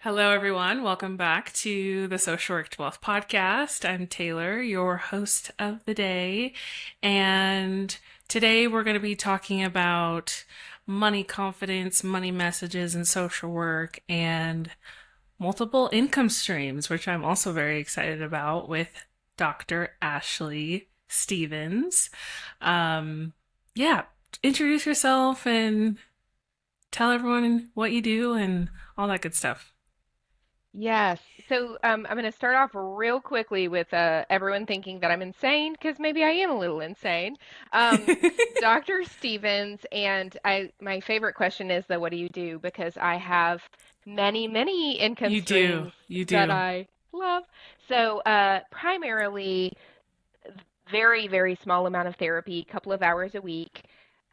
Hello, everyone. Welcome back to the Social Work to Wealth podcast. I'm Taylor, your host of the day. And today we're going to be talking about money confidence, money messages in social work, and multiple income streams, which I'm also very excited about with Dr. Ashley Stevens. Um, yeah, introduce yourself and tell everyone what you do and all that good stuff. Yes. I'm going to start off real quickly with everyone thinking that I'm insane because maybe I am a little insane. Um, Dr. Stevens, and my favorite question is what do you do? Because I have many income You do. streams You that do. I love. Primarily very small amount of therapy, couple of hours a week,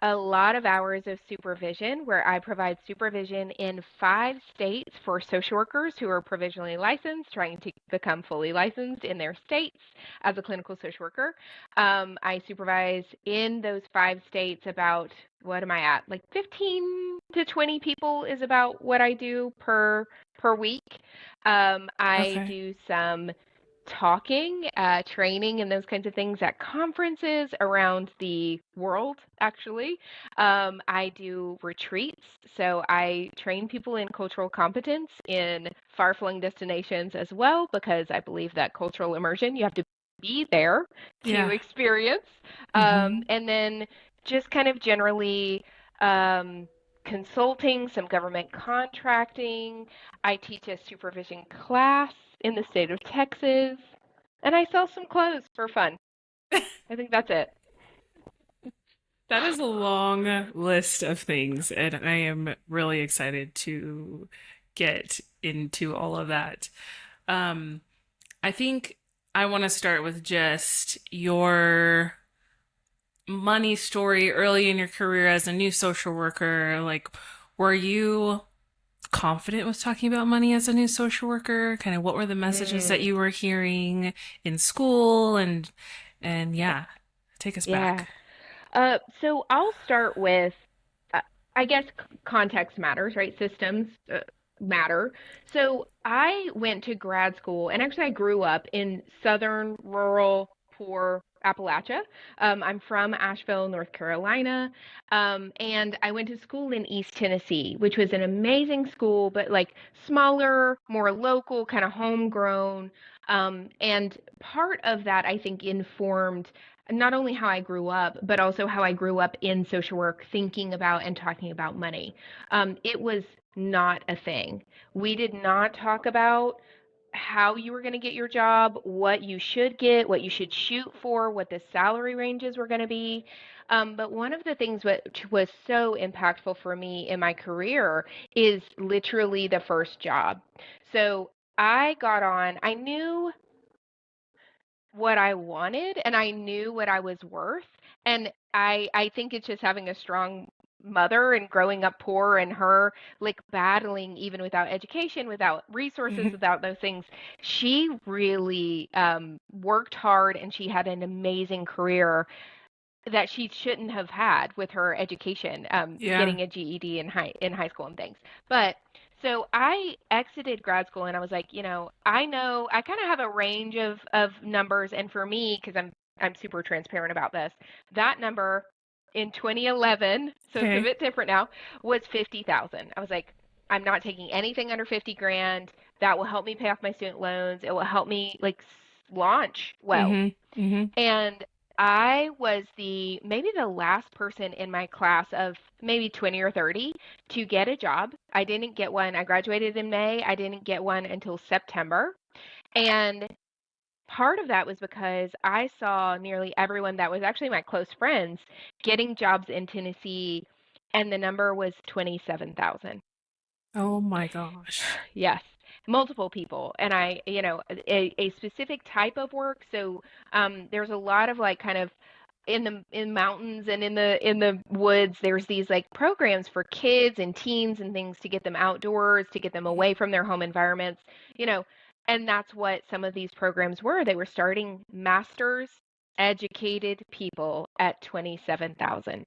a lot of hours of supervision where I provide supervision in 5 states for social workers who are provisionally licensed, trying to become fully licensed in their states as a clinical social worker. I supervise in those 5 states about, what am I at? Like 15 to 20 people is about what I do per week. I Okay. do some talking, training, and those kinds of things at conferences around the world, actually. I do retreats. So I train people in cultural competence in far flung destinations as well, because I believe that cultural immersion, you have to be there to Yeah. experience. Hmm. And then just kind of generally, um, consulting, some government contracting. I teach a supervision class in the state of Texas, and I sell some clothes for fun. I think that's it. That is a long list of things, and I am really excited to get into all of that. Um, I think I want to start with just your money story early in your career as a new social worker. Like, were you confident with talking about money as a new social worker? Kind of what were the messages that Mm, you were hearing in school and yeah, take us yeah. back. So I'll start with, uh, I guess context matters, right? Systems matter. So I went to grad school, and actually I grew up in southern, rural, poor Appalachia. I'm from Asheville, North Carolina, and I went to school in East Tennessee, which was an amazing school, but like smaller, more local, kind of homegrown. And part of that, I think, informed not only how I grew up, but also how I grew up in social work, thinking about and talking about money. It was not a thing. We did not talk about how you were going to get your job, what you should get, what you should shoot for, what the salary ranges were going to be. But one of the things which was so impactful for me in my career is literally the first job. So I got on, I knew what I wanted and I knew what I was worth. And I think it's just having a strong mother and growing up poor and her like battling even without education, without resources, without those things. She really worked hard and she had an amazing career that she shouldn't have had with her education, Yeah. getting a GED in high school and things. But so I exited grad school and I was like, I know I kind of have a range of numbers, and for me, because I'm super transparent about this, that number in 2011, so it's a Okay. bit different now, was 50,000. I was like, I'm not taking anything under 50 grand. That will help me pay off my student loans. It will help me like launch well. Mm-hmm. Mm-hmm. And I was maybe the last person in my class of maybe 20 or 30 to get a job. I didn't get one. I graduated in May. I didn't get one until September. And part of that was because I saw nearly everyone that was actually my close friends getting jobs in Tennessee, and the number was 27,000. Oh my gosh. Yes, multiple people, and a specific type of work. So there's a lot of like kind of in mountains and in the woods. There's these like programs for kids and teens and things to get them outdoors, to get them away from their home environments, you know, and that's what some of these programs were. They were starting masters educated people at 27,000.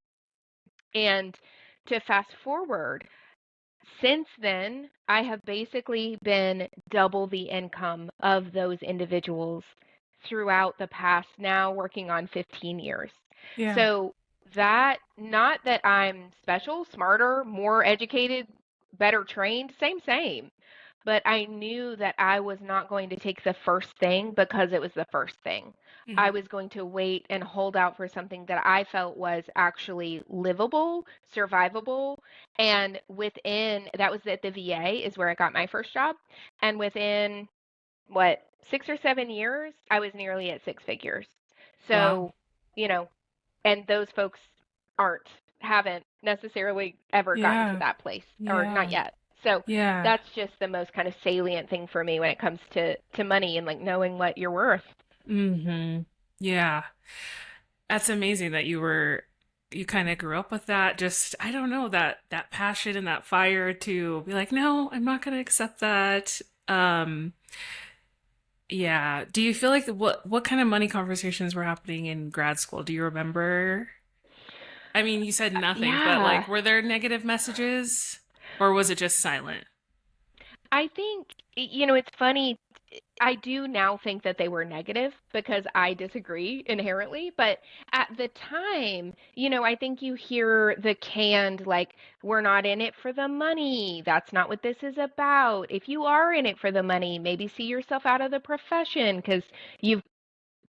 And to fast forward, Since then, I have basically been double the income of those individuals throughout the past, now working on 15 years. Yeah. So that, not that I'm special, smarter, more educated, better trained, same. But I knew that I was not going to take the first thing because it was the first thing. I Hmm. was going to wait and hold out for something that I felt was actually livable, survivable, and within that was at the VA is where I got my first job. And within what, 6 or 7 years, I was nearly at six figures. Wow. So, you know, and those folks aren't, haven't necessarily ever gotten to Yeah. that place or not Yeah. yet. So Yeah. that's just the most kind of salient thing for me when it comes to money and like knowing what you're worth. Hmm. Yeah. That's amazing that you kind of grew up with that. Just, I don't know, that passion and that fire to be like, no, I'm not going to accept that. Um, yeah. Do you feel like what kind of money conversations were happening in grad school? Do you remember? I mean, you said nothing, but Yeah. like, were there negative messages or was it just silent? I think, it's funny. I do now think that they were negative because I disagree inherently. But at the time, I think you hear the canned, like, we're not in it for the money. That's not what this is about. If you are in it for the money, maybe see yourself out of the profession because you've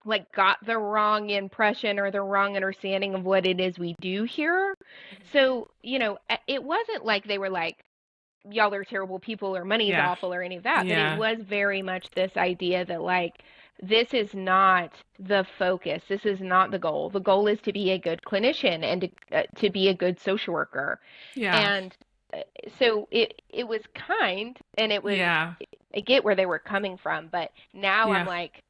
like got the wrong impression or the wrong understanding of what it is we do here. Mhm. So, it wasn't like they were like, y'all are terrible people or money's Yeah. awful or any of that, but it Yeah. was very much this idea that like this is not the focus. This is not the goal. The goal is to be a good clinician and to be a good social worker. Yeah. And uh, so it was kind and it was Yeah. I get where they were coming from, but now I'm Yeah. like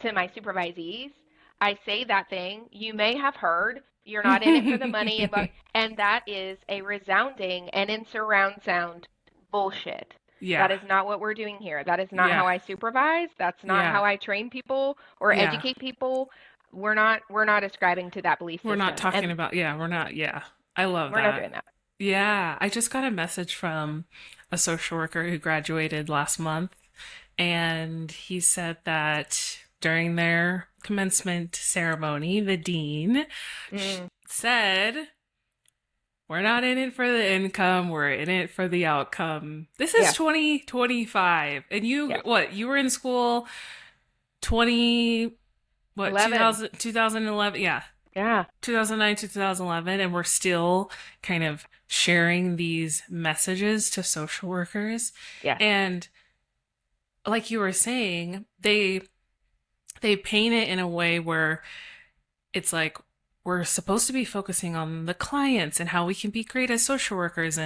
to my supervisees, I say that thing you may have heard. You're not in it for the money, and that is a resounding and in surround sound bullshit. That Yeah. is not what we're doing here. That is not Yeah. how I supervise. That's not Yeah. how I train people or Yeah. educate people. We're not ascribing to that belief We're not system, talking and about, yeah, we're not, yeah. I love we're not that. doing that. Yeah. I just got a message from a social worker who graduated last month, and he said that during their commencement ceremony, the dean Mm, said, we're not in it for the income, we're in it for the outcome. This is yes, 2025. And yes. you were in school 20, what, 11. 2011? Yeah. Yeah. 2009 to 2011, and we're still kind of sharing these messages to social workers. Yes. And like you were saying, they paint it in a way where it's like we're supposed to be focusing on the clients and how we can be great as social workers,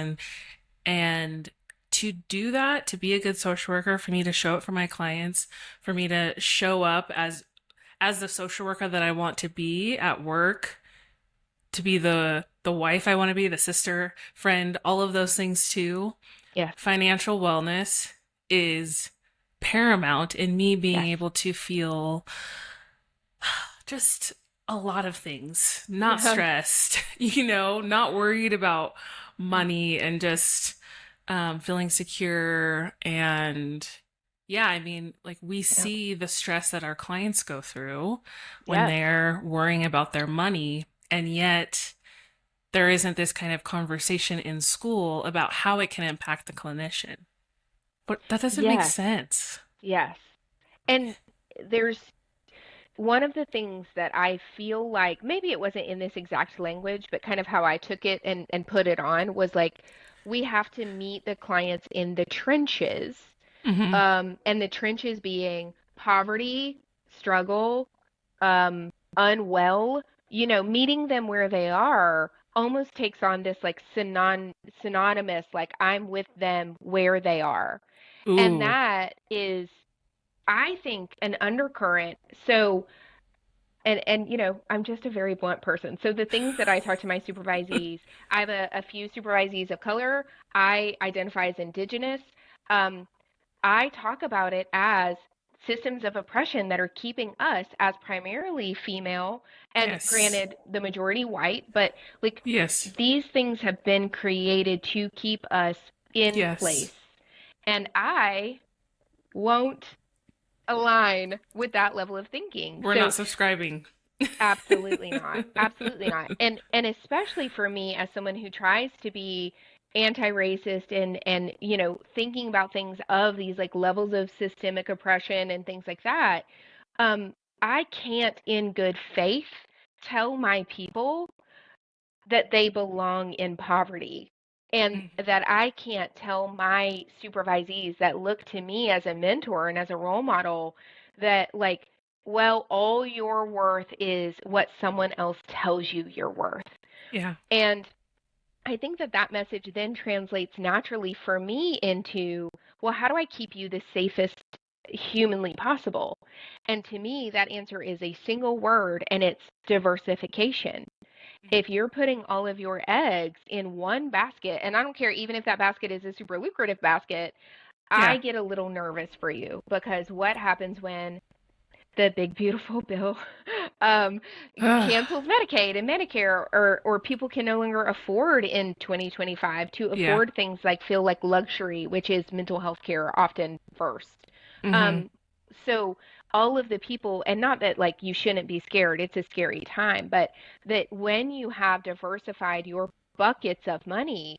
and to do that, to be a good social worker, for me to show up for my clients, for me to show up as the social worker that I want to be at work, to be the wife I want to be, the sister, friend, all of those things too. Yes. Financial wellness is paramount in me being Yes. able to feel just a lot of things, not Yeah. stressed, not worried about money, and just feeling secure. And yeah, I mean, like we Yeah. see the stress that our clients go through when Yes. they're worrying about their money, and yet there isn't this kind of conversation in school about how it can impact the clinician. But that doesn't make Yes. sense. Yes. And there's one of the things that I feel like maybe it wasn't in this exact language, but kind of how I took it and put it on was like we have to meet the clients in the trenches, Hmm. and the trenches being poverty, struggle, unwell, meeting them where they are almost takes on this like synonymous, like I'm with them where they are. And Ooh. that is, I think, an undercurrent. So, and I'm just a very blunt person. So the things that I talk to my supervisees, I have a few supervisees of color. I identify as indigenous. Um, I talk about it as systems of oppression that are keeping us as primarily female and Yes. granted the majority white, but like Yes. these things have been created to keep us in place. Yes. And I won't align with that level of thinking. We're not So subscribing. absolutely not. Absolutely not. And especially for me as someone who tries to be anti-racist and thinking about things of these like levels of systemic oppression and things like that, um I can't in good faith tell my people that they belong in poverty, and that I can't tell my supervisees that look to me as a mentor and as a role model that, like, well, all your worth is what someone else tells you you're worth. Yeah. And I think that that message then translates naturally for me into, well, how do I keep you the safest humanly possible? And to me, that answer is a single word, and it's diversification. If you're putting all of your eggs in one basket, and I don't care even if that basket is a super lucrative basket, I Yeah. get a little nervous for you, because what happens when the big beautiful bill um, Ugh. cancels Medicaid and Medicare, or people can no longer afford in 2025 to Yeah. afford things like feel like luxury, which is mental health care often first. Mm-hmm. Um, so all of the people, and not that like you shouldn't be scared, it's a scary time, but that when you have diversified your buckets of money,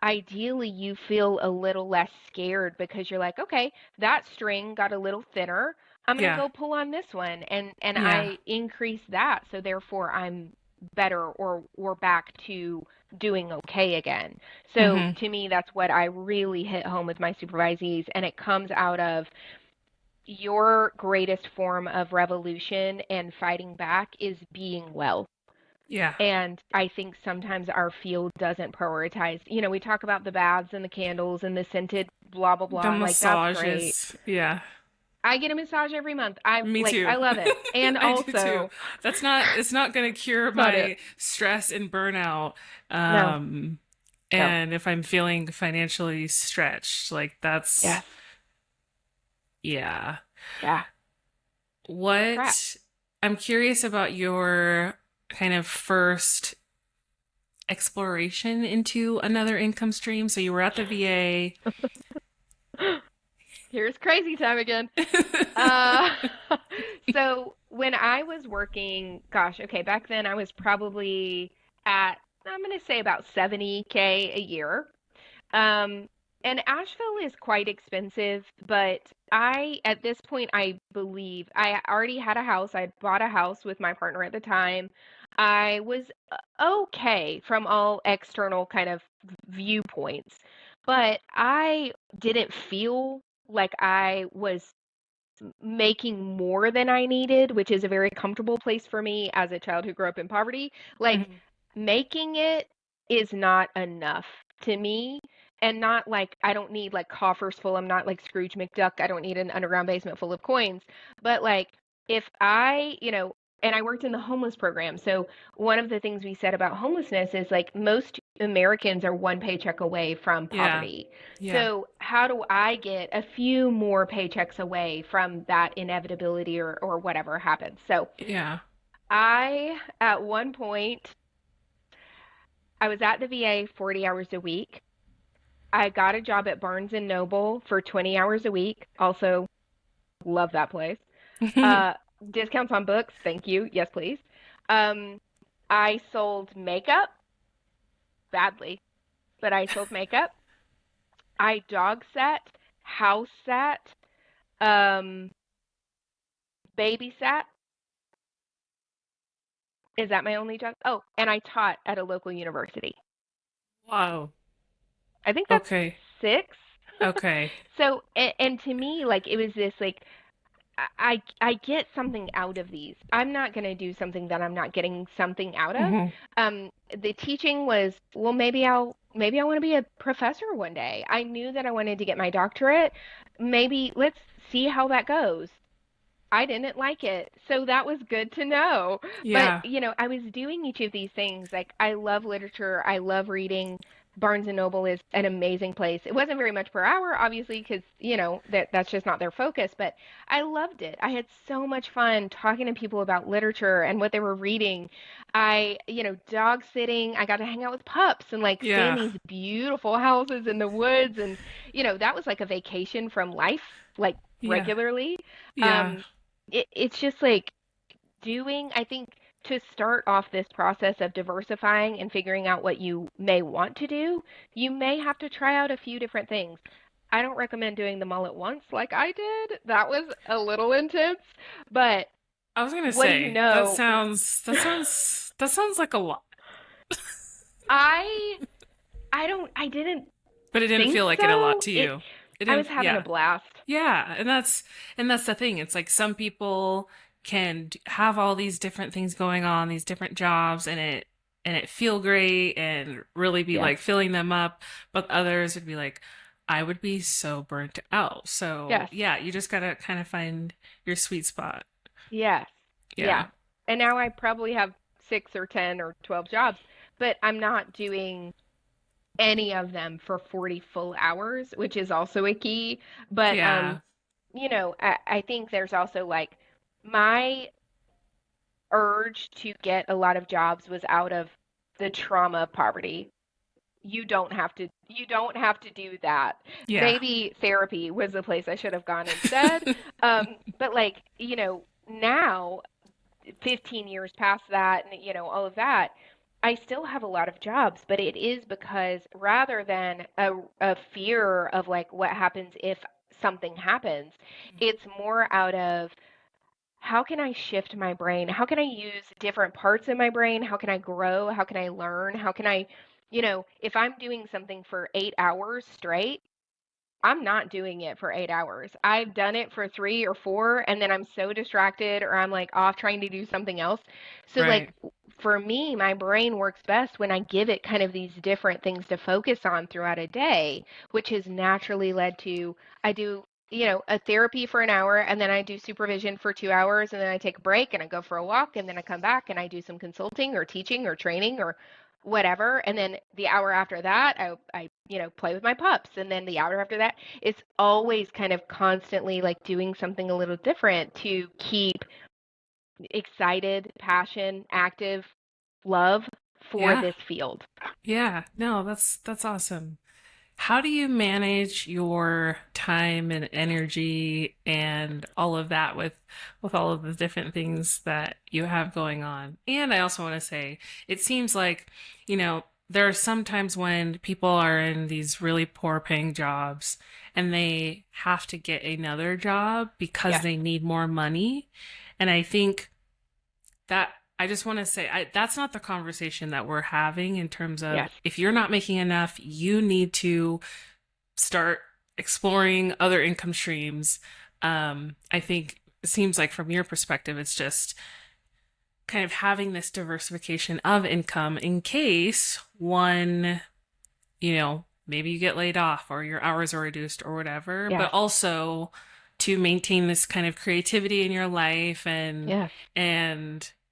ideally you feel a little less scared, because you're like, okay, that string got a little thinner. I'm going to Yeah. go pull on this one, and Yeah. I increase that, so therefore I'm better, or we're back to doing okay again. So Mm-hmm. to me, that's what I really hit home with my supervisees, and it comes out of your greatest form of revolution and fighting back is being well. Yeah. And I think sometimes our field doesn't prioritize. We talk about the baths and the candles and the scented blah blah The blah. Like, that's great. massages. Yeah. I get a massage every month. I Me like, I too. love it. And I do too. also, It's not going to cure it's not it. my stress and burnout. No, Um, no. and if I'm feeling financially stretched, like that's, Yes. yeah. Yeah. Crap. What I'm curious about your kind of first exploration into another income stream. So you were at the VA. Here's crazy time again. Uh, so when I was working, gosh, okay, back then I was probably at, I'm going to say about 70K a year. Um, and Asheville is quite expensive, but at this point, I believe I already had a house. I bought a house with my partner at the time. I was okay from all external kind of viewpoints, but I didn't feel like I was making more than I needed, which is a very comfortable place for me as a child who grew up in poverty. Like, Mhm. making it is not enough to me. And not like I don't need like coffers full. I'm not like Scrooge McDuck. I don't need an underground basement full of coins. But like, if and I worked in the homeless program. So one of the things we said about homelessness is like most Americans are one paycheck away from Yeah. poverty. Yeah. So how do I get a few more paychecks away from that inevitability, or whatever happens? So Yeah. at one point, I was at the VA 40 hours a week. I got a job at Barnes and Noble for 20 hours a week. Also, love that place. Uh, Discounts on books. Thank you. Yes, please. Um, I sold makeup badly, but I sold makeup. I dog sat, house sat, um, babysat. Is that my only job? Oh, and I taught at a local university. Wow. I think that's Okay. six. Okay. So, and to me, like, it was this like, I get something out of these. I'm not going to do something that I'm not getting something out of. Hmm. The teaching was, well, maybe I want to be a professor one day. I knew that I wanted to get my doctorate. Maybe let's see how that goes. I didn't like it. So that was good to know. But, Yeah. I was doing each of these things. Like, I love literature, I love reading. Barnes and Noble is an amazing place. It wasn't very much per hour, obviously, because that's just not their focus. But I loved it. I had so much fun talking to people about literature and what they were reading. Dog sitting. I got to hang out with pups and like stay in Yeah. these beautiful houses in the woods, and that was like a vacation from life, like Yeah. regularly. Yeah. Um, it's just like I think to start off this process of diversifying and figuring out what you may want to do, you may have to try out a few different things. I don't recommend doing them all at once like I did. That was a little intense, but I was gonna what do you say know? that sounds like a lot, I I didn't but it didn't think feel like it a lot so. to you. It I was didn't. having a Yeah. blast. Yeah, and that's the thing. It's like some people can have all these different things going on, these different jobs, and it feel great and really be Yes. like filling them up, but others would be like, I would be so burnt out. So Yes. yeah, you just gotta kind of find your sweet spot. Yes. Yeah. Yeah, And now I probably have 6 or 10 or 12 jobs, but I'm not doing any of them for 40 full hours, which is also a key. But yeah, I think there's also like my urge to get a lot of jobs was out of the trauma of poverty. You don't have to do that. yeah, Maybe therapy was the place I should have gone instead. But like, now 15 years past that and all of that, I still have a lot of jobs, but it is because rather than a fear of like what happens if something happens, it's more out of how can I shift my brain? How can I use different parts of my brain? How can I grow? How can I learn? How can I, if I'm doing something for 8 hours straight, I'm not doing it for 8 hours. I've done it for 3 or 4, and then I'm so distracted or I'm like off trying to do something else. So, like, right. for me, my brain works best when I give it kind of these different things to focus on throughout a day, which has naturally led to I do, a therapy for an hour, and then I do supervision for 2 hours, and then I take a break and I go for a walk, and then I come back and I do some consulting or teaching or training or whatever. And then the hour after that, I play with my pups. And then the hour after that, it's always kind of constantly like doing something a little different to keep excited, passion, active, love for Yeah, this field. yeah. No, that's awesome. How do you manage your time and energy and all of that with all of the different things that you have going on? And I also want to say, it seems like, there are some times when people are in these really poor paying jobs and they have to get another job because Yes, they need more money. And I think that I just want to say that's not the conversation that we're having in terms of yes, if you're not making enough, you need to start exploring other income streams. I think it seems like from your perspective, it's just kind of having this diversification of income in case one, maybe you get laid off or your hours are reduced or whatever, but yes, also to maintain this kind of creativity in your life yes,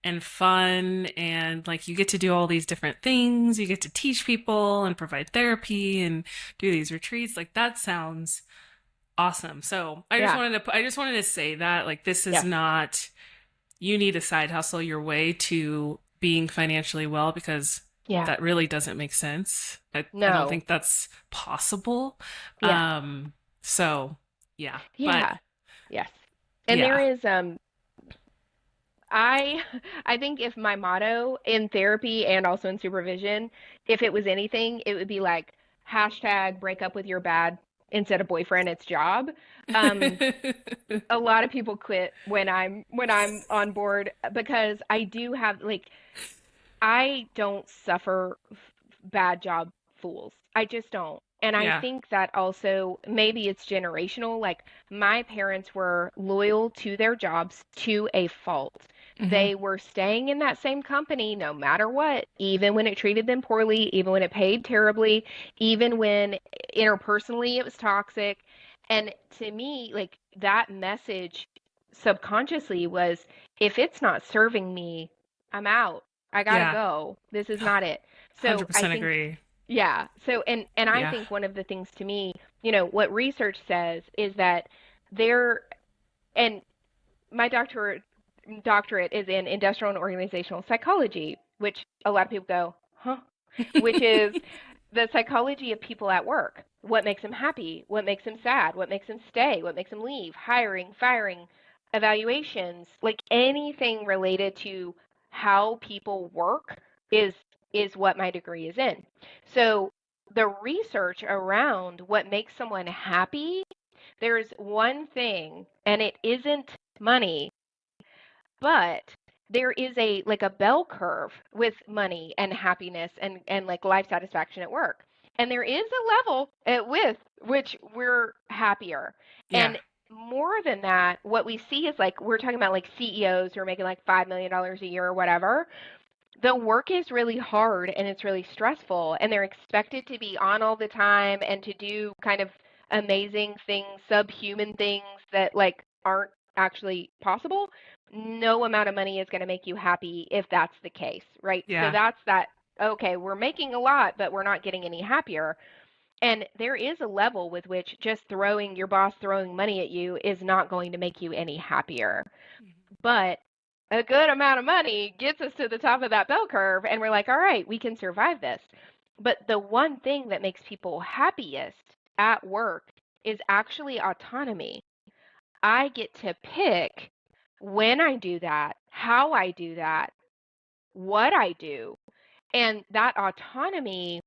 and fun and like you get to do all these different things. You get to teach people and provide therapy and do these retreats. Like that sounds awesome. So yeah, I just wanted to say that like this is yes, not you need a side hustle your way to being financially well because yeah, that really doesn't make sense. I don't no, think that's possible. yeah, So yeah, but yeah, yes. And there yeah, is I I think if my motto in therapy and also in supervision, if it was anything, it would be like hashtag break up with your bad instead of boyfriend, it's job. Um, a lot of people quit when I'm on board because I do have like I don't suffer bad job fools. I just don't. And I yeah. think that also maybe it's generational. Like my parents were loyal to their jobs to a fault. Hmm. They were staying in that same company no matter what, even when it treated them poorly, even when it paid terribly, even when interpersonally it was toxic. And to me, like that message subconsciously was if it's not serving me, I'm out. I gotta Yeah. go. This is not it. So I 100% think agree. Yeah. So and I Yeah. think one of the things to me, what research says is that there and my doctorate is in industrial and organizational psychology, which a lot of people go, huh? Which is the psychology of people at work. What makes them happy? What makes them sad? What makes them stay? What makes them leave? Hiring, firing, evaluations, like anything related to how people work is is what my degree is in. So the research around what makes someone happy, there's one thing, and it isn't money, but there is a bell curve with money and happiness and like life satisfaction at work. And there is a level at with which we're happier. Yeah. And more than that, what we see is like we're talking about like CEOs who are making like $5 million a year or whatever. The work is really hard and it's really stressful, and they're expected to be on all the time and to do kind of amazing things, subhuman things that like aren't actually possible. No amount of money is going to make you happy if that's the case, right? So Yeah. that's that. Okay, we're making a lot, but we're not getting any happier. And there is a level with which just throwing your boss throwing money at you is not going to make you any happier. But a good amount of money gets us to the top of that bell curve, and we're like, all right, we can survive this. But the one thing that makes people happiest at work is actually autonomy. I get to pick when I do that, how I do that, what I do. And that autonomy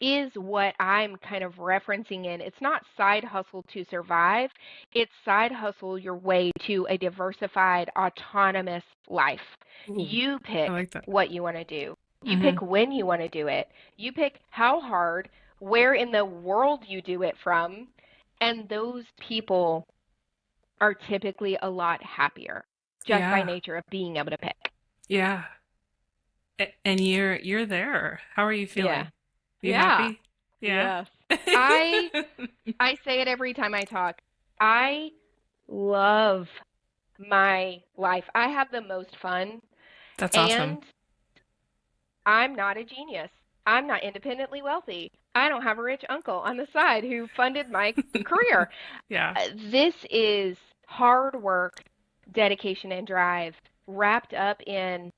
is what I'm kind of referencing in. It's not side hustle to survive, it's side hustle your way to a diversified, autonomous life. Ooh, You I pick like that. what you want to do, you Mm-hmm. pick when you want to do it, you pick how hard, where in the world you do it from, and those people are typically a lot happier just by Yeah. nature of being able to pick. Yeah. And you're there. How are you Yeah. feeling? You Yeah. happy? Yeah. Yes. I I say it every time I talk. I love my life. I have the most fun, That's awesome. and I'm not a genius. I'm not independently wealthy. I don't have a rich uncle on the side who funded my career. Yeah. This is hard work, dedication, and drive wrapped up in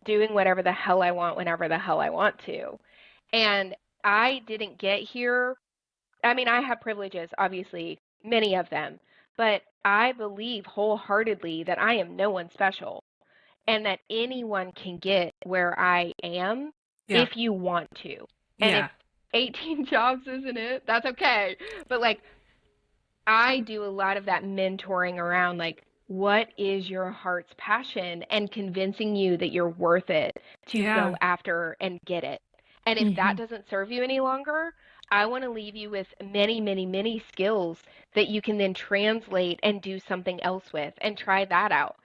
doing whatever the hell I want whenever the hell I want to. And I didn't get here. I mean, I have privileges, obviously, many of them, but I believe wholeheartedly that I am no one special and that anyone can get where I am Yeah. if you want to. And if Yeah. 18 jobs isn't it, that's okay. But like, I do a lot of that mentoring around like, what is your heart's passion and convincing you that you're worth it to Yeah. go after and get it. And if Hmm. that doesn't serve you any longer, I want to leave you with many, many, many skills that you can then translate and do something else with and try that out.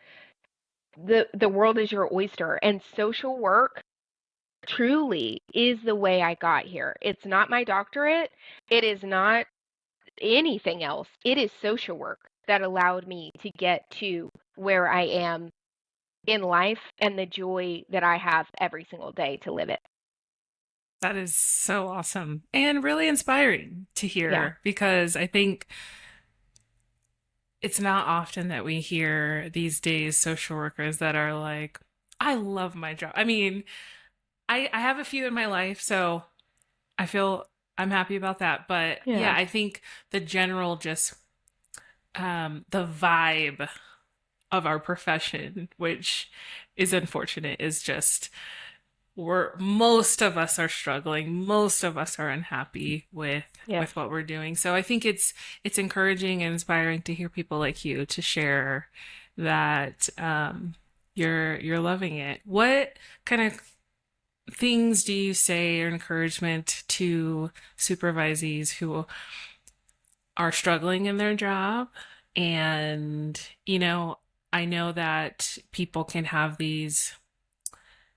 The world is your oyster, and social work truly is the way I got here. It's not my doctorate. It is not anything else. It is social work that allowed me to get to where I am in life and the joy that I have every single day to live it. That is so awesome and really inspiring to Yeah. hear because I think it's not often that we hear these days social workers that are like, I love my job. I mean, I have a few in my life, so I feel I'm happy about that. But yeah, Yeah. I think the general just the vibe of our profession, which is unfortunate, is just we're most of us are struggling, most of us are unhappy Yes. with what we're doing. So I think it's encouraging and inspiring to hear people like you to share that you're loving it. What kind of things do you say or encouragement to supervisees who are struggling in their job? And, I know that people can have these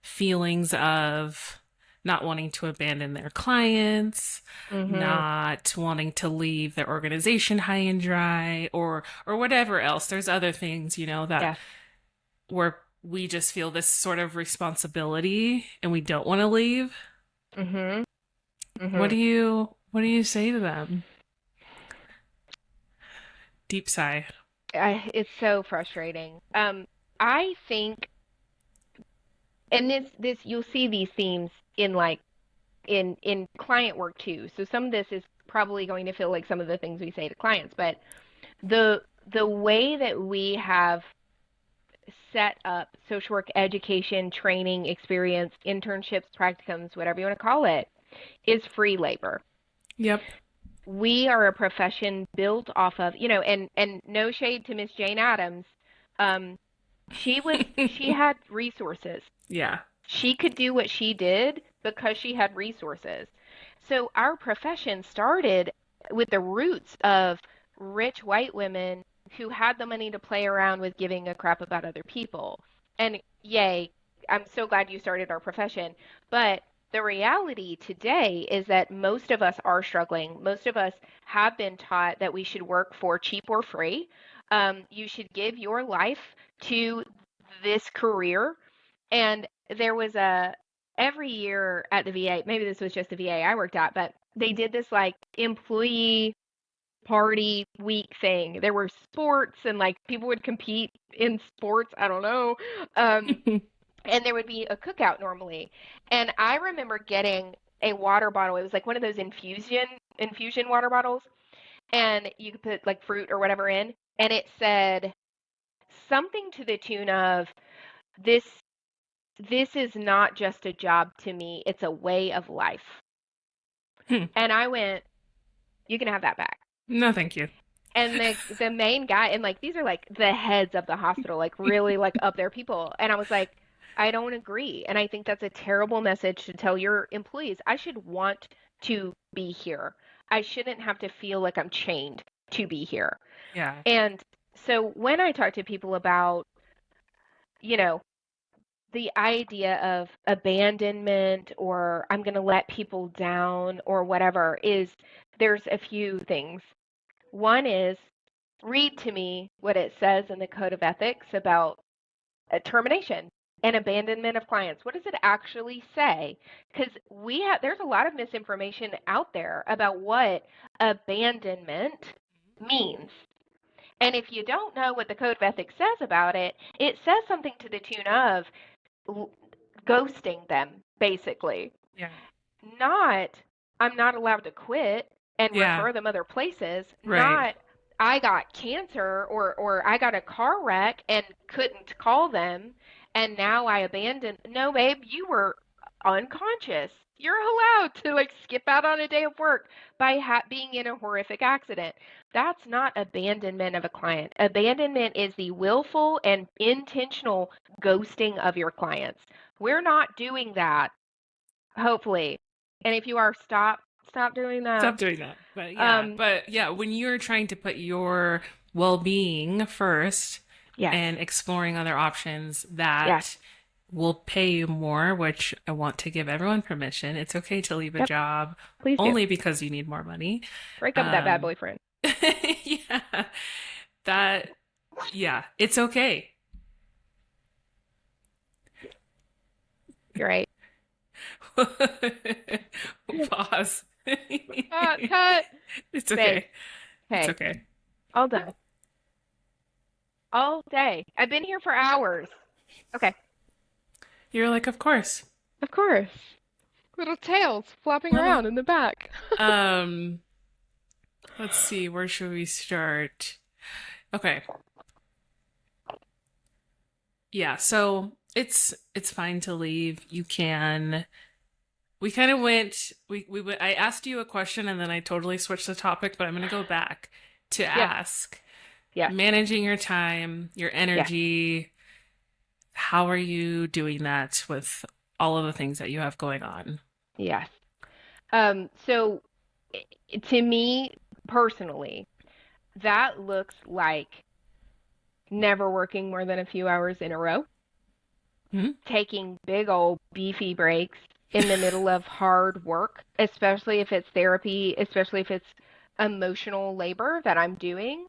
feelings of not wanting to abandon their clients, Mhm. not wanting to leave their organization high and dry, or whatever else. There's other things, that Yes. where we just feel this sort of responsibility and we don't want to leave. Mhm. Hmm. what do you say to them? Deep sigh. It's so frustrating. I think, and this you'll see these themes in like in client work too. So some of this is probably going to feel like some of the things we say to clients, but the way that we have set up social work education, training, experience, internships, practicums, whatever you want to call it, is free labor. Yep. We are a profession built off of, and no shade to Miss Jane Addams. Um, she had resources. Yeah. She could do what she did because she had resources. So our profession started with the roots of rich white women who had the money to play around with giving a crap about other people. And yay, I'm so glad you started our profession. But the reality today is that most of us are struggling. Most of us have been taught that we should work for cheap or free. You should give your life to this career. And there was a every year at the VA, maybe this was just the VA I worked at, but they did this like employee party week thing. There were sports and like people would compete in sports, I don't know. Um, and there would be a cookout normally. And I remember getting a water bottle. It was like one of those infusion water bottles, and you could put like fruit or whatever in, and it said something to the tune of this this is not just a job to me, it's a way of life. Hmm. And I went, you can have that back. No, thank you. And the main guy, and like these are like the heads of the hospital, like really like up there people. And I was like, I don't agree. And I think that's a terrible message to tell your employees. I should want to be here. I shouldn't have to feel like I'm chained to be here. Yeah. And so when I talk to people about, you know, the idea of abandonment or I'm going to let people down or whatever is there's a few things. One is read to me what it says in the code of ethics about termination and abandonment of clients. What does it actually say? Because there's a lot of misinformation out there about what abandonment means. And if you don't know what the code of ethics says about it, it says something to the tune of ghosting them, basically. Yeah. Not, I'm not allowed to quit and Yeah. refer them other places. Right. Not, I got cancer or I got a car wreck and couldn't call them and now I abandoned. No, babe, you were unconscious. You're allowed to like skip out on a day of work by being in a horrific accident. That's not abandonment of a client. Abandonment is the willful and intentional ghosting of your clients. We're not doing that, hopefully. And if you are, stop doing that. Stop doing that. Um, But yeah, when you're trying to put your well-being first yes, and exploring other options yes, that will pay you more, which I want to give everyone permission. It's okay to leave a yep, job please do. only because you need more money. Break up with that bad Um, boyfriend. yeah, that, yeah, it's okay. You're right. Pause. Cut, cut. It's Babe, okay. It's hey, okay. all done. All day. I've been here for hours. Okay, You're like, of course. of course. Little tails flopping Little, around in the back. um, let's see, where should we start? Okay. Yeah, so it's fine to leave. You can we kind of went we went, I asked you a question and then I totally switched the topic, but I'm going to go back to Yes, ask yes, managing your time, your yes, energy, how are you doing that with all of the things that you have going on? yes. So to me personally, that looks like never working more than a few hours in a row, Hmm? taking big old beefy breaks in the middle of hard work, especially if it's therapy, especially if it's emotional labor that I'm doing.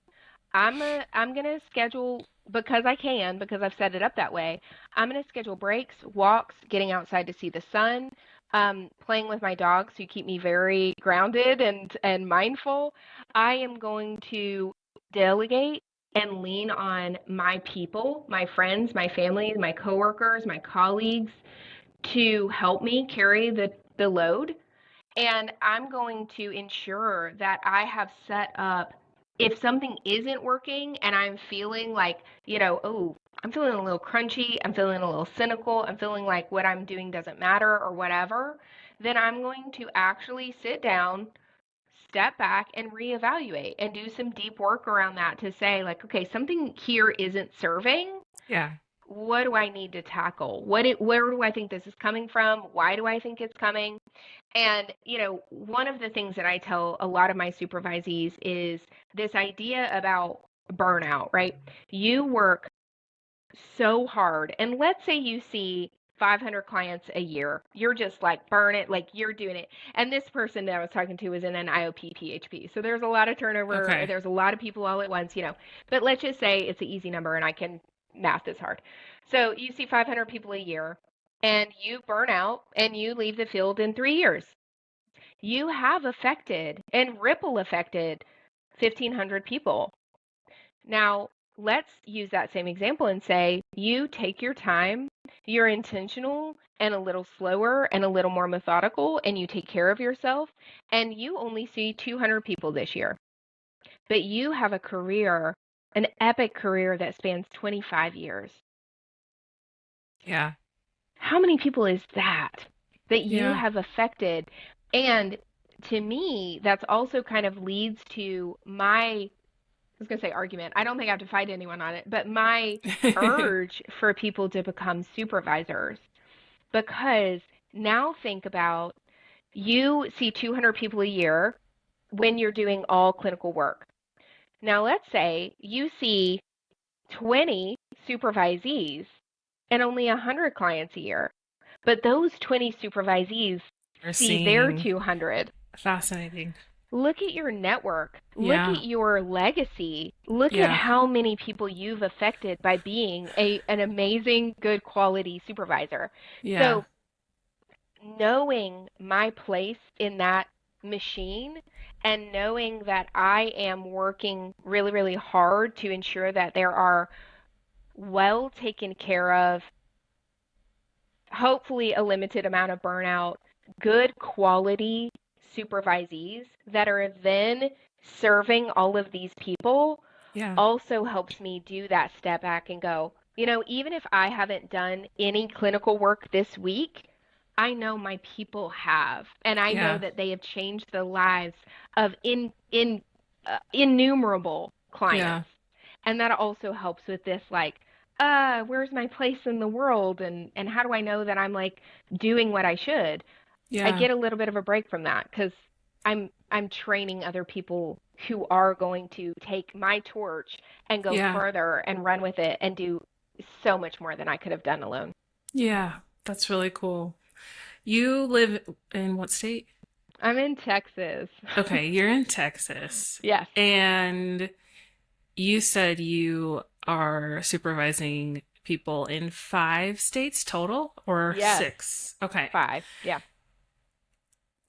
I'm gonna schedule because I can, because I've set it up that way. I'm gonna schedule breaks, walks, getting outside to see the sun, playing with my dogs who keep me very grounded and mindful, I am going to delegate and lean on my people, my friends, my family, my coworkers, my colleagues to help me carry the load. And I'm going to ensure that I have set up, if something isn't working and I'm feeling like, oh, I'm feeling a little crunchy, I'm feeling a little cynical, I'm feeling like what I'm doing doesn't matter or whatever, then I'm going to actually sit down, step back, and reevaluate and do some deep work around that to say, like, okay, something here isn't serving. Yeah. What do I need to tackle? Where do I think this is coming from? Why do I think it's coming? And, one of the things that I tell a lot of my supervisees is this idea about burnout, right? You work so hard, and let's say you see 500 clients a year. You're just like, burn it, like you're doing it. And this person that I was talking to was in an IOP PHP. So there's a lot of turnover. Okay. There's a lot of people all at once. But let's just say it's an easy number and I can math this hard. So you see 500 people a year and you burn out and you leave the field in 3 years. You have affected and ripple affected 1,500 people. Now, let's use that same example and say you take your time, you're intentional and a little slower and a little more methodical, and you take care of yourself, and you only see 200 people this year. But you have a career, an epic career that spans 25 years. Yeah. How many people is that you Yeah. have affected? And to me, that's also kind of leads to my, I was going to say argument. I don't think I have to fight anyone on it, but my urge for people to become supervisors. Because now think about, you see 200 people a year when you're doing all clinical work. Now let's say you see 20 supervisees and only 100 clients a year. But those 20 supervisees Are see their seeing 200. fascinating. Look at your network. Look Yeah. at your legacy. Look at Yeah. how many people you've affected by being an amazing, good quality supervisor. Yeah. So, knowing my place in that machine and knowing that I am working really, really hard to ensure that there are well taken care of, hopefully a limited amount of burnout, good quality supervisees that are then serving all of these people Yeah. also helps me do that step back and go, even if I haven't done any clinical work this week, I know my people have, and I know Yeah. that they have changed the lives of innumerable Yeah. clients. And that also helps with this, like, where's my place in the world, and how do I know that I'm like doing what I should? I Yeah. get a little bit of a break from that because I'm training other people who are going to take my torch and go Yeah. further and run with it and do so much more than I could have done alone. Yeah. That's really cool. You live in what state? I'm in Texas. Okay, you're in Texas. Yes. And you said you are supervising people in 5 states total or Yes. 6? Okay. 5. Yeah.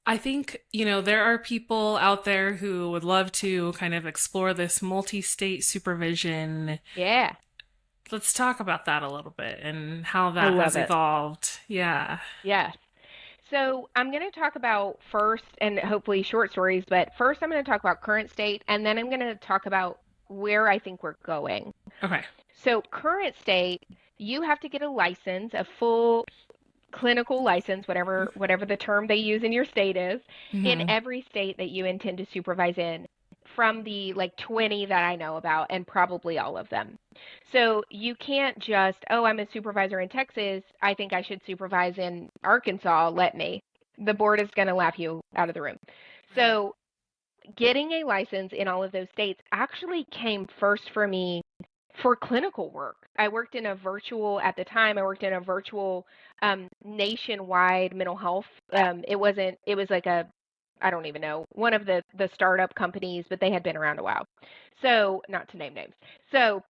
I think, there are people out there who would love to kind of explore this multi-state supervision. Yeah. Let's talk about that a little bit and how I that has love it. evolved. Yeah. Yes. So I'm going to talk about first, and hopefully short stories, but first I'm going to talk about current state, and then I'm going to talk about where I think we're going. Okay. So current state, you have to get a license, a full clinical license, whatever the term they use in your state is, in Hmm. every state that you intend to supervise in, from the like 20 that I know about, and probably all of them. So you can't just, oh, I'm a supervisor in Texas, I think I should supervise in Arkansas, let me. The board is going to laugh you out of the room. Right. So getting a license in all of those states actually came first for me for clinical work. I worked in a virtual, at the time, I worked in a virtual nationwide mental health. It was like I don't even know, one of the startup companies, but they had been around a while. So, not to name names. So,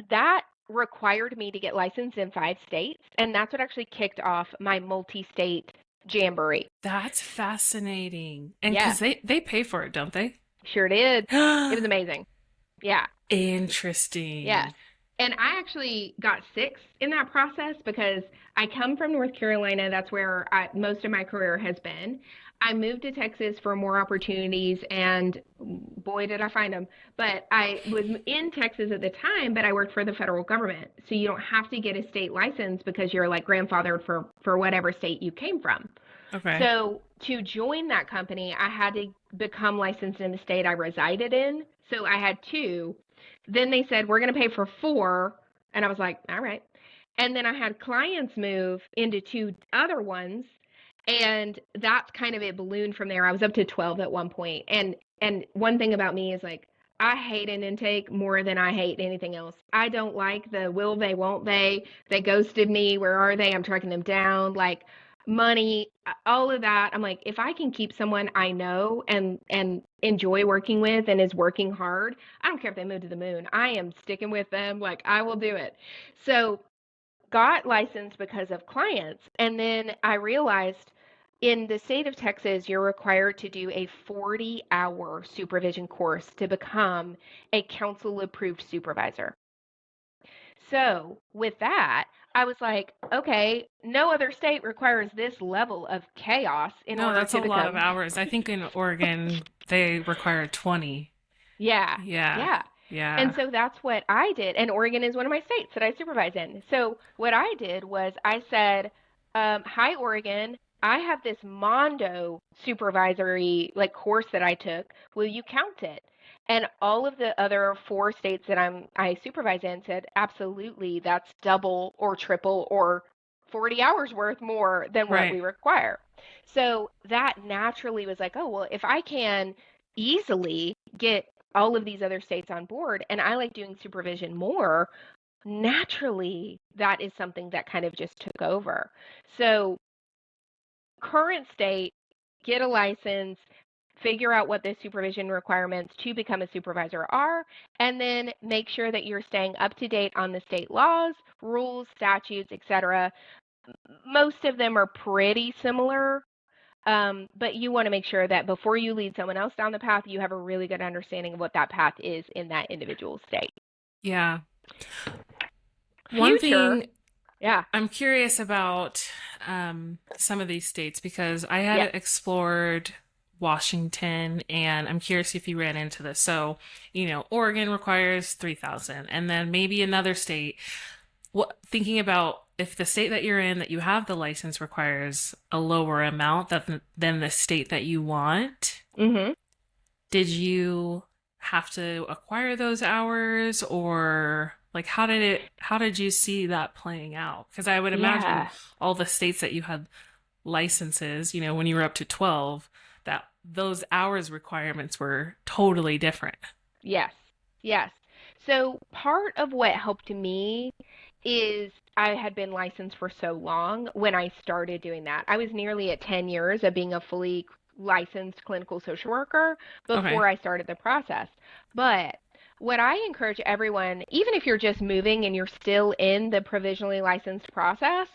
that required me to get licensed in 5 states. And that's what actually kicked off my multi state jamboree. That's fascinating. And Yeah, because they pay for it, don't they? sure did. It was amazing. Yeah. Yes. Interesting. And I actually got sixth in that process because I come from North Carolina. That's where most of my career has been. I moved to Texas for more opportunities, and boy, did I find them. But I was in Texas at the time, but I worked for the federal government. So you don't have to get a state license because you're like grandfathered for whatever state you came from. Okay. So to join that company, I had to become licensed in the state I resided in. So I had two. Then they said, we're going to pay for four. And I was like, all right. And then I had clients move into two other ones. And that's kind of it ballooned from there. I was up to 12 at one point. And one thing about me is like, I hate an intake more than I hate anything else. I don't like the will they, won't they ghosted me. Where are they? I'm tracking them down. Like, money, all of that. I'm like, if I can keep someone I know and enjoy working with and is working hard, I don't care if they move to the moon. I am sticking with them. Like, I will do it. So got licensed because of clients, and then I realized in the state of Texas, you're required to do a 40-hour supervision course to become a council approved supervisor. So, with that, I was like, okay, no other state requires this level of chaos in No, order that's a to lot of become. hours. I think in Oregon they require 20. Yeah, Yeah. yeah. And Yeah. so that's what I did. And Oregon is one of my states that I supervise in. So what I did was I said, hi, Oregon, I have this Mondo supervisory like course that I took. Will you count it? And all of the other four states that I supervise in said, absolutely, that's double or triple or 40 hours worth more than what Right. we require. So that naturally was like, oh, well, if I can easily get all of these other states on board and I like doing supervision more, naturally that is something that kind of just took over. So current state, get a license, figure out what the supervision requirements to become a supervisor are, and then make sure that you're staying up to date on the state laws, rules, statutes, etc. Most of them are pretty similar, but you want to make sure that before you lead someone else down the path, you have a really good understanding of what that path is in that individual state. Yeah. One Future, thing yeah, I'm curious about some of these states because I had yes. explored Washington and I'm curious if you ran into this. So, Oregon requires 3,000 and then maybe another state. What thinking about if the state that you're in that you have the license requires a lower amount than the state that you want, Mm-hmm. did you have to acquire those hours or like how did you see that playing out? Because I would imagine Yeah. all the states that you had licenses, when you were up to 12, that those hours requirements were totally different. Yes. Yes. So part of what helped me is I had been licensed for so long when I started doing that. I was nearly at 10 years of being a fully licensed clinical social worker Okay. before I started the process. But what I encourage everyone, even if you're just moving and you're still in the provisionally licensed process,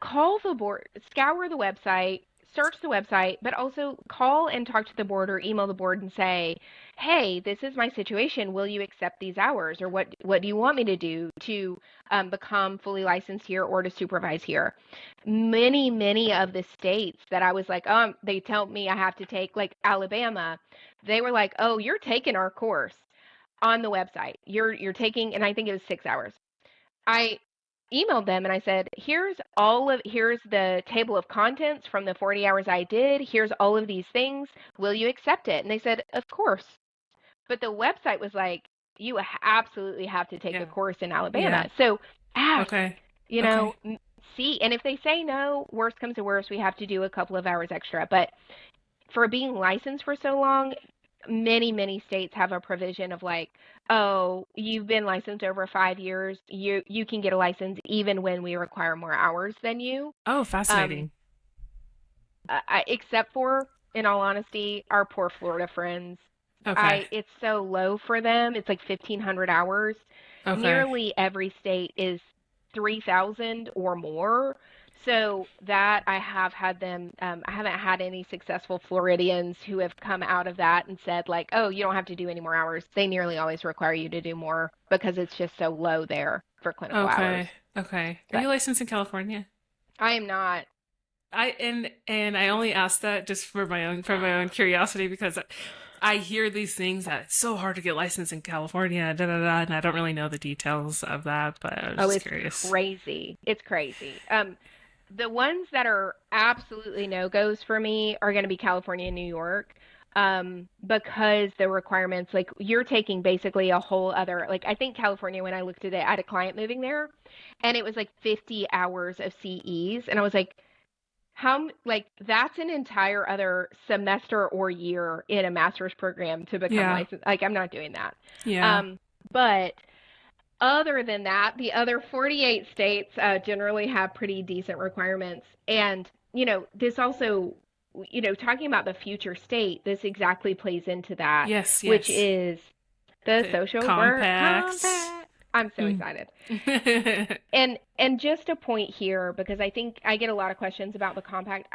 call the board, scour the website, search the website, but also call and talk to the board or email the board and say, "Hey, this is my situation. Will you accept these hours, or what do you want me to do to become fully licensed here or to supervise here?" Many of the states that I was like, they tell me I have to take, like Alabama, they were like, "Oh, you're taking our course on the website. You're taking," and I think it was 6 hours. I emailed them and I said, here's the table of contents from the 40 hours I did. Here's all of these things. Will you accept it? And they said, of course. But the website was like, you absolutely have to take a Yeah. course in Yeah. Alabama. So ask, Okay. you know, Okay. see. And if they say no, worst comes to worst, we have to do a couple of hours extra. But for being licensed for so long, many states have a provision of like, oh, you've been licensed over 5 years, you can get a license even when we require more hours than you. Oh, Um, fascinating. except for, in all honesty, our poor Florida friends. Okay. It's so low for them. It's like 1,500 hours. Okay. Nearly every state is 3,000 or more. So that I have had them, I haven't had any successful Floridians who have come out of that and said, like, oh, you don't have to do any more hours. They nearly always require you to do more because it's just so low there for clinical hours. Okay. Okay. Are But you licensed in California? I am not. And I only ask that just for my own curiosity because I hear these things that it's so hard to get licensed in California, da da da, and I don't really know the details of that, but I was Oh, just it's curious. crazy. It's crazy. The ones that are absolutely no-goes for me are going to be California and New York. Because the requirements, like you're taking basically a whole other, like I think California, when I looked at it, I had a client moving there and it was like 50 hours of CEs. And I was like, like that's an entire other semester or year in a master's program to become Yeah. licensed. Like I'm not doing that. Yeah. But other than that, the other 48 states generally have pretty decent requirements. And, this also, talking about the future state, this exactly plays into that, Yes, which yes. is the The social work compacts. compact. I'm so Mm. excited. And just a point here, because I think I get a lot of questions about the compact.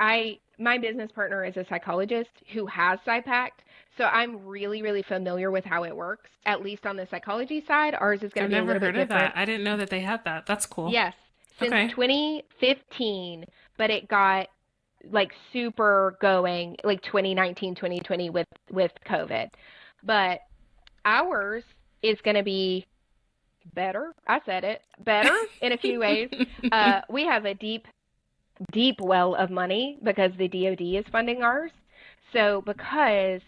My business partner is a psychologist who has PsyPact, so I'm really, really familiar with how it works, at least on the psychology side. Ours is going I've to be a never little bit heard of that. different. I didn't know that they had that. That's cool. Yes, since Okay. 2015, but it got like super going like 2019, 2020 with COVID. But ours is going to be better. I said it. Better in a few ways. We have a deep, deep well of money because the DoD is funding ours. So because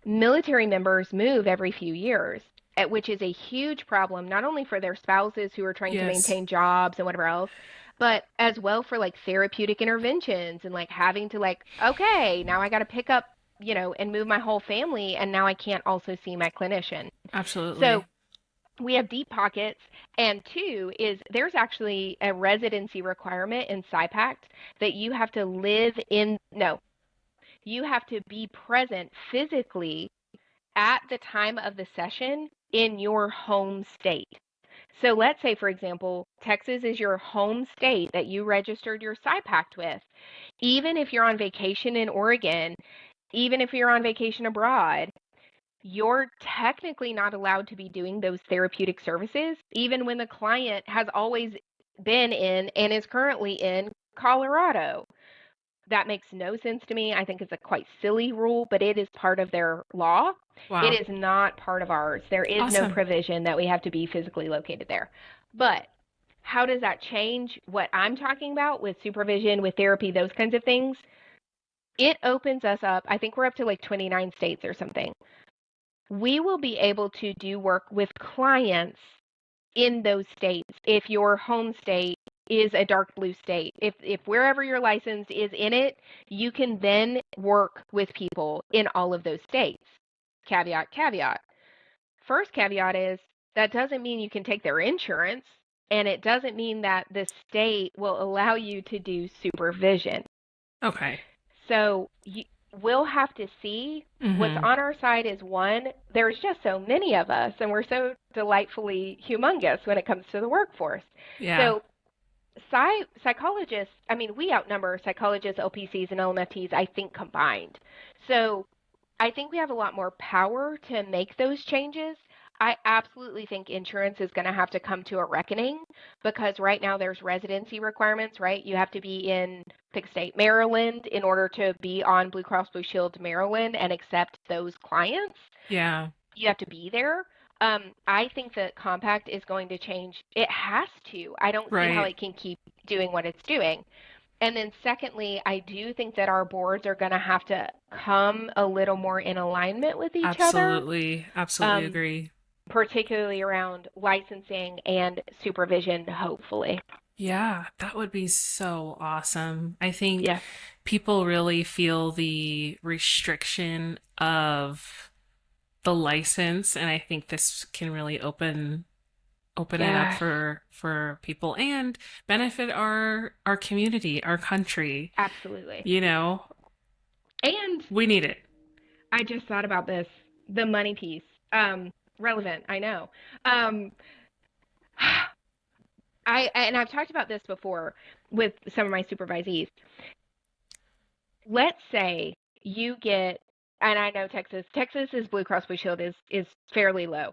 military members move every few years, which is a huge problem, not only for their spouses who are trying to Yes, maintain jobs and whatever else, but as well for like therapeutic interventions and like having to like, okay, now I got to pick up, and move my whole family, and now I can't also see my clinician. So absolutely. we have deep pockets. And two is there's actually a residency requirement in SIPACT that you have to live in, no, you have to be present physically at the time of the session in your home state. So let's say, for example, Texas is your home state that you registered your SIPACT with. Even if you're on vacation in Oregon, even if you're on vacation abroad, you're technically not allowed to be doing those therapeutic services, even when the client has always been in and is currently in Colorado. That makes no sense to me. I think it's a quite silly rule, but it is part of their law. It Wow. is not part of ours. There is no Awesome. provision that we have to be physically located there. But how does that change what I'm talking about with supervision, with therapy, those kinds of things? It opens us up. I think we're up to like 29 states or something. We will be able to do work with clients in those states if your home state is a dark blue state. If wherever your license is in it, you can then work with people in all of those states. Caveat, caveat. First caveat is that doesn't mean you can take their insurance, and it doesn't mean that the state will allow you to do supervision. Okay. So we'll have to see. What's Mm-hmm. on our side is one, there's just so many of us, and we're so delightfully humongous when it comes to the workforce. Yeah. So psychologists, I mean, we outnumber psychologists, LPCs, and LMFTs, I think, combined. So I think we have a lot more power to make those changes. I absolutely think insurance is going to have to come to a reckoning because right now there's residency requirements, right? You have to be in, pick state, Maryland in order to be on Blue Cross Blue Shield Maryland and accept those clients. Yeah. You have to be there. I think that Compact is going to change. It has to. I don't see how Right. it can keep doing what it's doing. And then secondly, I do think that our boards are going to have to come a little more in alignment with each other, Absolutely. Absolutely um, agree. particularly around licensing and supervision, hopefully. Yeah, that would be so awesome. I think Yes. people really feel the restriction of the license, and I think this can really open it up Yes, for people and benefit our community, our country. absolutely. You know, And we need it. I just thought about this, the money piece. Relevant, I know. Um, and I've talked about this before with some of my supervisees. Let's say you get, and I know Texas's Blue Cross Blue Shield is fairly low.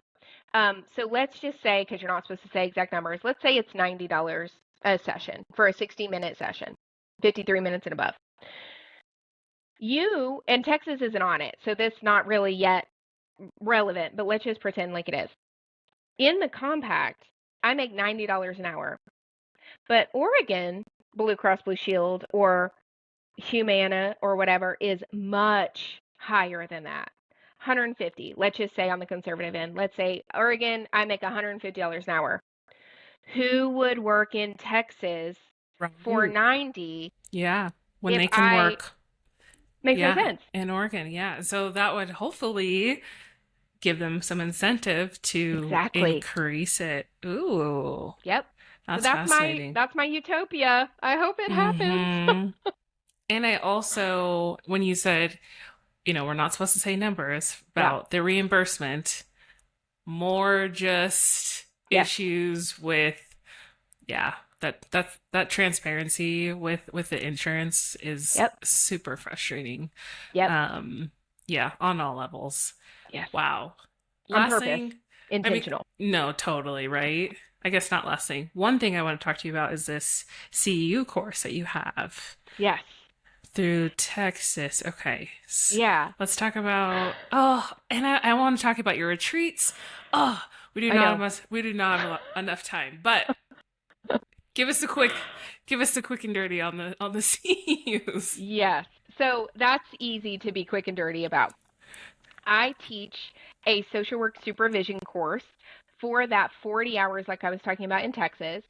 So let's just say, because you're not supposed to say exact numbers, let's say it's $90 a session for a 60-minute session, 53 minutes and above. You, and Texas isn't on it, so this not really yet relevant, but let's just pretend like it is. In the compact, I make $90 an hour, but Oregon Blue Cross Blue Shield or Humana or whatever is much higher than that. 150, let's just say on the conservative end. Let's say Oregon, I make $150 an hour. Who would work in Texas for Right. 90 Yeah. When if they can I work, makes no yeah, sense? in Oregon. Yeah. So that would hopefully give them some incentive to Exactly. increase it. Ooh, Yep. So that's that's my fascinating. that's my utopia. I hope it happens. Hmm. And I also, when you said, we're not supposed to say numbers Yeah. about the reimbursement, more just Yes. issues with, yeah, that transparency with the insurance is Yep. super frustrating. Yep. Um, yeah, on all levels. Yes. Wow. On Last purpose. thing, I mean, Intentional. no, totally, right? I guess not last thing. One thing I want to talk to you about is this CEU course that you have Yes. through Texas. Okay. Yeah. Let's talk about, oh, and I want to talk about your retreats. Oh, I know. we do not have enough time, but give us a quick give us the quick and dirty on the CEUs. Yes. So that's easy to be quick and dirty about. I teach a social work supervision course for that 40 hours, like I was talking about in Texas.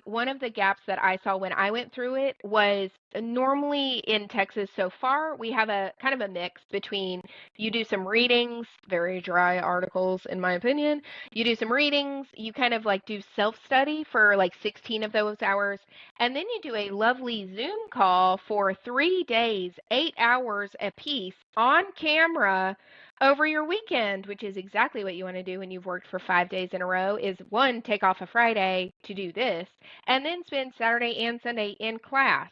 One of the gaps that I saw when I went through it was normally in Texas so far, we have a kind of a mix between you do some readings, very dry articles, in my opinion. You do some readings, you kind of like do self study for like 16 of those hours, and then you do a lovely Zoom call for 3 days, 8 hours a piece on camera over your weekend, which is exactly what you want to do when you've worked for 5 days in a row, is one, take off a Friday to do this, and then spend Saturday and Sunday in class.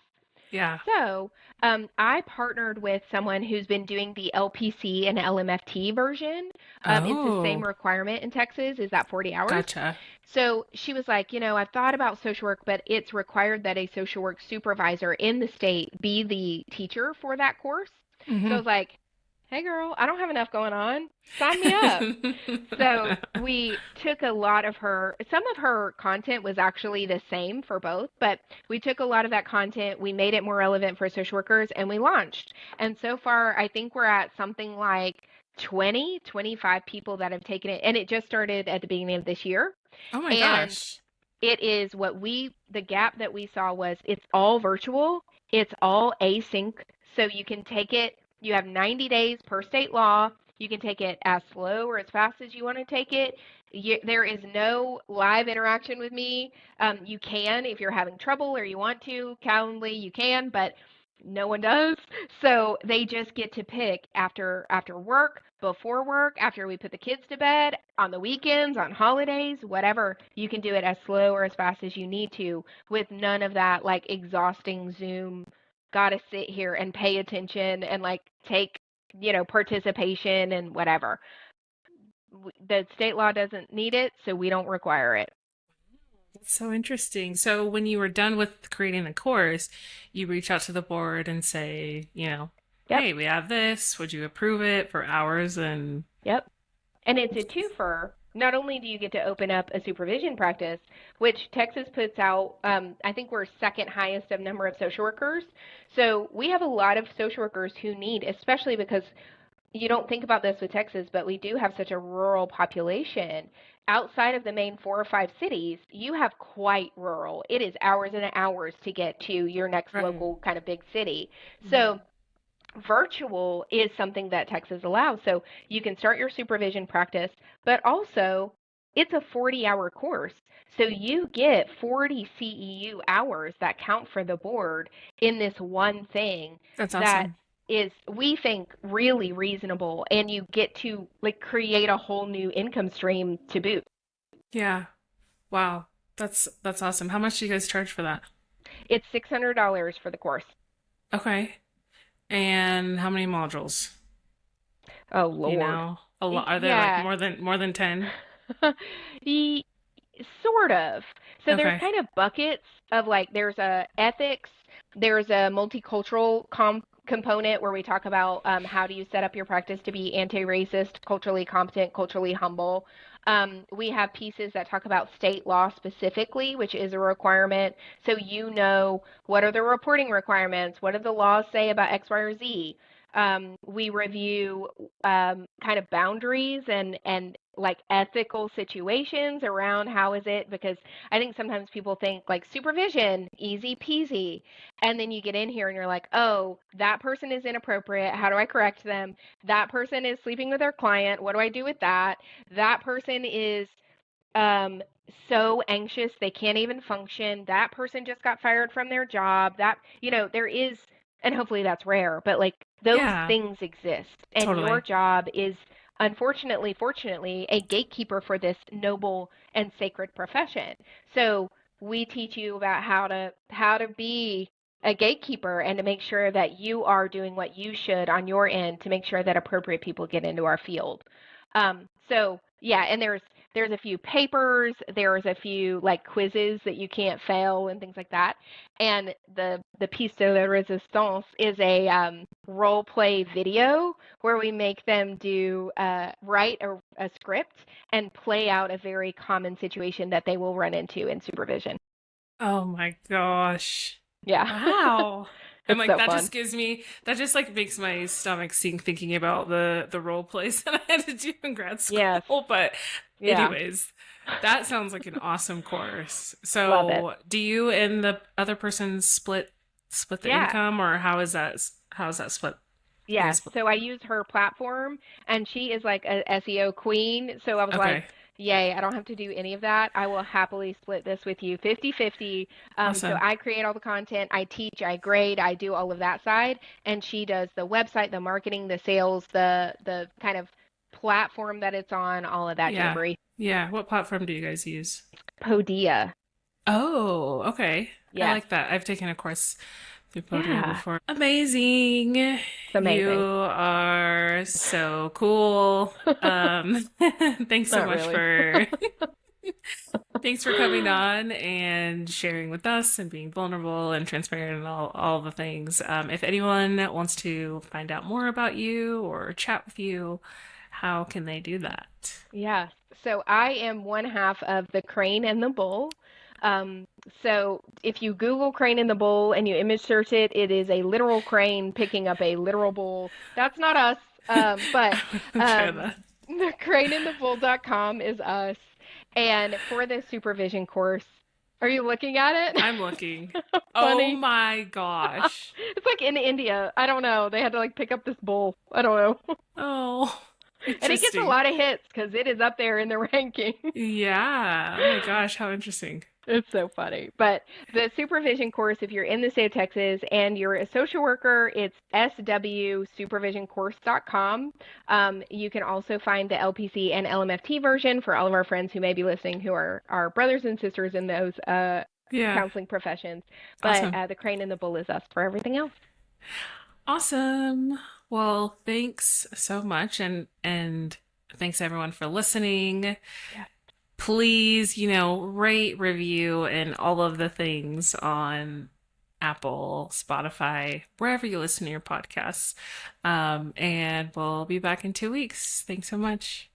Yeah. So, I partnered with someone who's been doing the LPC and LMFT version. It's the same Oh, requirement in Texas, is that 40 hours. gotcha. So she was like, I've thought about social work, but it's required that a social work supervisor in the state be the teacher for that course. So I Hmm. was like, hey girl, I don't have enough going on. Sign me up. So we took a lot of some of her content was actually the same for both, but we took a lot of that content, we made it more relevant for social workers, and we launched. And so far, I think we're at something like 20, 25 people that have taken it. And it just started at the beginning of this year. Oh my And gosh. it is the gap that we saw was it's all virtual, it's all async. So you can take it, you have 90 days per state law. You can take it as slow or as fast as you want to take it. There is no live interaction with me. You can, if you're having trouble or you want to, Calendly, you can, but no one does. So they just get to pick after work, before work, after we put the kids to bed, on the weekends, on holidays, whatever. You can do it as slow or as fast as you need to with none of that like exhausting Zoom, gotta sit here and pay attention and like take, participation and whatever. The state law doesn't need it, so we don't require it. That's so interesting. So when you were done with creating the course, you reach out to the board and say, Yep, hey, we have this. Would you approve it for hours? And yep. And it's a twofer. Not only do you get to open up a supervision practice, which Texas puts out, I think we're second highest of number of social workers. So we have a lot of social workers who need, especially because you don't think about this with Texas, but we do have such a rural population. Outside of the main 4 or 5 cities, you have quite rural. It is hours and hours to get to your next right. local kind of big city. Mhm. So virtual is something that Texas allows. So you can start your supervision practice, but also it's a 40-hour course. So you get 40 CEU hours that count for the board in this one thing That's that awesome. is, we think, really reasonable. And you get to like create a whole new income stream to boot. Yeah. Wow. That's awesome. How much do you guys charge for that? It's $600 for the course. Okay. And how many modules? Oh Do you Lord. know? A lot. Are there like Yeah. more than 10? Ye- Sort of. So there's Okay. kind of buckets of like there's a ethics, there's a multicultural component where we talk about how do you set up your practice to be anti-racist, culturally competent, culturally humble. We have pieces that talk about state law specifically, which is a requirement. So you know what are the reporting requirements? What do the laws say about X, Y, or Z? We review kind of boundaries and like ethical situations around how is it, because I think sometimes people think like supervision, easy peasy, and then you get in here and you're like, oh, that person is inappropriate. How do I correct them? That person is sleeping with their client. What do I do with that? That person is um, so anxious they can't even function. That person just got fired from their job. There is, and hopefully that's rare, but like those Yeah, things exist. And your totally. job is, unfortunately, fortunately, a gatekeeper for this noble and sacred profession. So we teach you about how to be a gatekeeper and to make sure that you are doing what you should on your end to make sure that appropriate people get into our field. So yeah, and there's a few papers, there's a few like quizzes that you can't fail and things like that. And the piece de la resistance is a role play video where we make them do write a script and play out a very common situation that they will run into in supervision. Oh my gosh. Yeah, Wow. And it's like so that fun. just gives me that just like makes my stomach sink thinking about the role plays that I had to do in grad Yes, school. But yeah, anyways, that sounds like an awesome course. love it. So do you and the other person split the Yeah. income, or how is that split? You guys Yes. split. So I use her platform and she is like a SEO queen. So I was like, Okay. yay, I don't have to do any of that. I will happily split this with you 50-50. So Awesome. I create all the content, I teach, I grade, I do all of that side. And she does the website, the marketing, the sales, the kind of platform that it's on, all of that Yeah. jamboree. Yeah. What platform do you guys use? Podia. Oh, okay. I Yes. like that. I've taken a course through Podia Yeah. before. Amazing. It's You amazing. are so cool. Thanks so Not much really. for thanks for coming on and sharing with us and being vulnerable and transparent and all the things. If anyone wants to find out more about you or chat with you, how can they do that? Yes. So I am one half of the crane and the bull. Um, so if you Google crane and the bull and you image search it, it is a literal crane picking up a literal bull. That's not us. But Okay, um, the craneandthebull.com is us. And for the supervision course, are you looking at I'm looking. it? Oh Funny. my gosh. It's like in India. I don't know. They had to like pick up this bull. I don't know. Oh, And it gets a interesting. lot of hits because it is up there in the ranking. Yeah. Oh my gosh, how interesting. It's so funny. But the supervision course, if you're in the state of Texas and you're a social worker, it's swsupervisioncourse.com. You can also find the LPC and LMFT version for all of our friends who may be listening who are our brothers and sisters in those Yeah. counseling professions. But Awesome. the crane and the bull is us for everything else. Awesome. Well, thanks so much and thanks everyone for listening. Yeah. Please, rate, review and all of the things on Apple, Spotify, wherever you listen to your podcasts. And we'll be back in 2 weeks. Thanks so much.